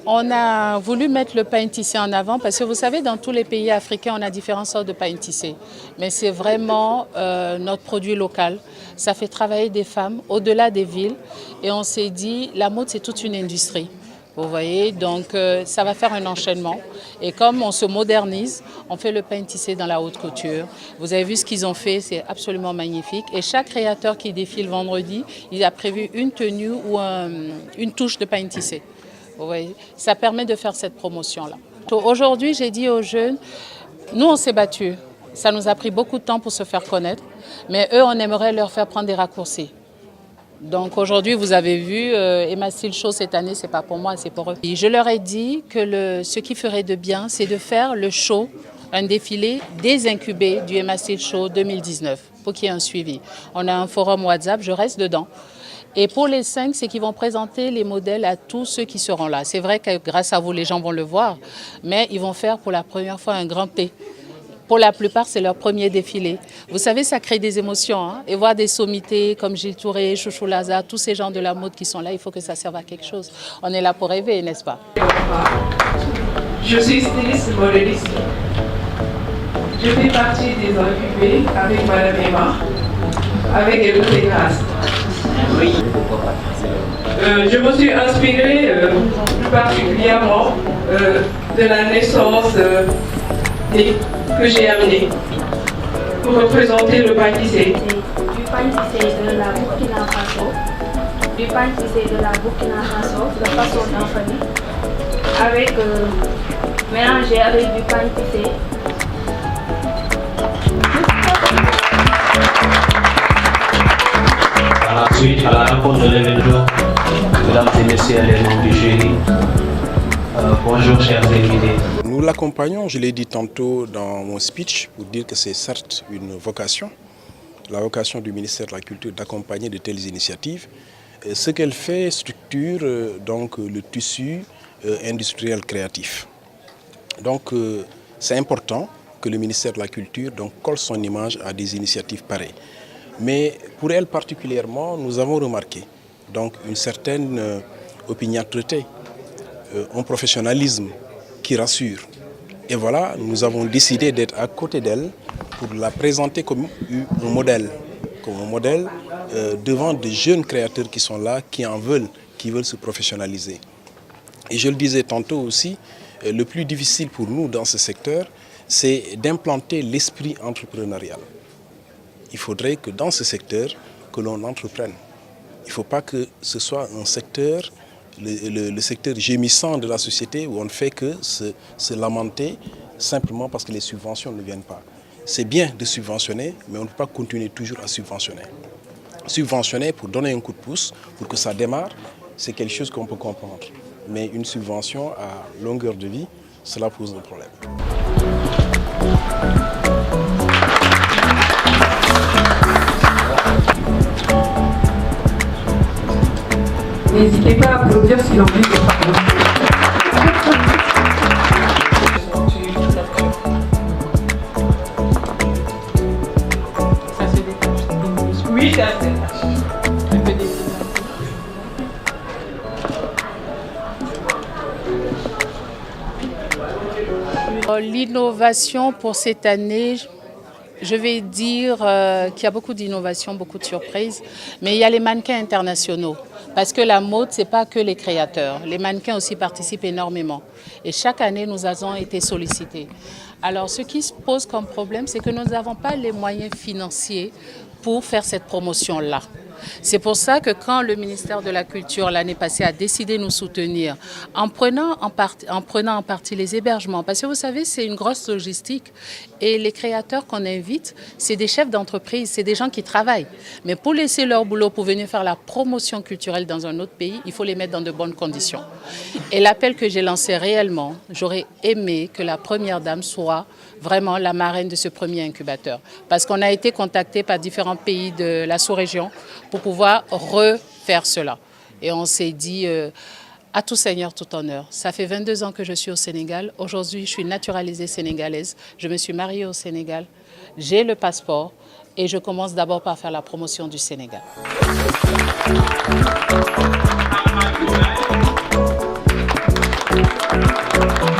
On a voulu mettre le pain tissé en avant parce que vous savez, dans tous les pays africains, on a différentes sortes de pain tissé. Mais c'est vraiment notre produit local. Ça fait travailler des femmes au-delà des villes. Et on s'est dit, la mode, c'est toute une industrie. Vous voyez, donc ça va faire un enchaînement. Et comme on se modernise, on fait le pain tissé dans la haute couture. Vous avez vu ce qu'ils ont fait, c'est absolument magnifique. Et chaque créateur qui défile vendredi, il a prévu une tenue ou une touche de pain tissé. Vous voyez, ça permet de faire cette promotion-là. Aujourd'hui, j'ai dit aux jeunes, nous on s'est battus. Ça nous a pris beaucoup de temps pour se faire connaître. Mais eux, on aimerait leur faire prendre des raccourcis. Donc aujourd'hui, vous avez vu, Emma Style Show cette année, c'est pas pour moi, c'est pour eux. Et je leur ai dit que ce qui ferait de bien, c'est de faire le show, un défilé désincubé du Emma Style Show 2019, pour qu'il y ait un suivi. On a un forum WhatsApp, je reste dedans. Et pour les 5, c'est qu'ils vont présenter les modèles à tous ceux qui seront là. C'est vrai que grâce à vous, les gens vont le voir, mais ils vont faire pour la première fois un grand P. Pour la plupart, c'est leur premier défilé. Vous savez, ça crée des émotions. Hein? Et voir des sommités comme Gilles Touré, Chouchou Lazare, tous ces gens de la mode qui sont là, il faut que ça serve à quelque chose. On est là pour rêver, n'est-ce pas? Je suis styliste modéliste. Je fais partie des incubés avec Madame Emma, avec Hello Grâce. Oui. Je me suis inspirée plus particulièrement de la naissance que j'ai amenée pour représenter le pain tissé. Du pain tissé de la Burkina Faso, du pain tissé de la Burkina Faso, de façon d'infamie, avec mélangé avec du pain tissé. À la suite, à la rencontre de l'événement, mesdames et messieurs les membres du jury, bonjour chers invités. Nous l'accompagnons, je l'ai dit tantôt dans mon speech, pour dire que c'est certes une vocation, la vocation du ministère de la Culture d'accompagner de telles initiatives. Et ce qu'elle fait structure donc le tissu industriel créatif. Donc c'est important que le ministère de la Culture donc, colle son image à des initiatives pareilles. Mais pour elle particulièrement, nous avons remarqué donc, une certaine opiniâtreté, un professionnalisme qui rassure. Et voilà, nous avons décidé d'être à côté d'elle pour la présenter comme un modèle devant de jeunes créateurs qui sont là, qui en veulent, qui veulent se professionnaliser. Et je le disais tantôt aussi, le plus difficile pour nous dans ce secteur, c'est d'implanter l'esprit entrepreneurial. Il faudrait que dans ce secteur, que l'on entreprenne. Il ne faut pas que ce soit un secteur, le secteur gémissant de la société où on ne fait que se lamenter simplement parce que les subventions ne viennent pas. C'est bien de subventionner, mais on ne peut pas continuer toujours à subventionner. Subventionner pour donner un coup de pouce, pour que ça démarre, c'est quelque chose qu'on peut comprendre. Mais une subvention à longueur de vie, cela pose un problème. N'hésitez pas à applaudir si l'envie de parler. Ça se détache. Oui, ça se détache. Un peu des... L'innovation pour cette année, je vais dire qu'il y a beaucoup d'innovations, beaucoup de surprises, mais il y a les mannequins internationaux. Parce que la mode, ce n'est pas que les créateurs. Les mannequins aussi participent énormément. Et chaque année, nous avons été sollicités. Alors, ce qui se pose comme problème, c'est que nous n'avons pas les moyens financiers pour faire cette promotion-là. C'est pour ça que quand le ministère de la Culture l'année passée a décidé de nous soutenir en prenant en partie les hébergements, parce que vous savez, c'est une grosse logistique et les créateurs qu'on invite, c'est des chefs d'entreprise, c'est des gens qui travaillent. Mais pour laisser leur boulot, pour venir faire la promotion culturelle dans un autre pays, il faut les mettre dans de bonnes conditions. Et l'appel que j'ai lancé réellement, j'aurais aimé que la première dame soit vraiment la marraine de ce premier incubateur. Parce qu'on a été contacté par différents pays de la sous-région pour pouvoir refaire cela. Et on s'est dit, à tout seigneur, tout honneur. Ça fait 22 ans que je suis au Sénégal. Aujourd'hui, je suis naturalisée sénégalaise. Je me suis mariée au Sénégal. J'ai le passeport et je commence d'abord par faire la promotion du Sénégal. Thank you.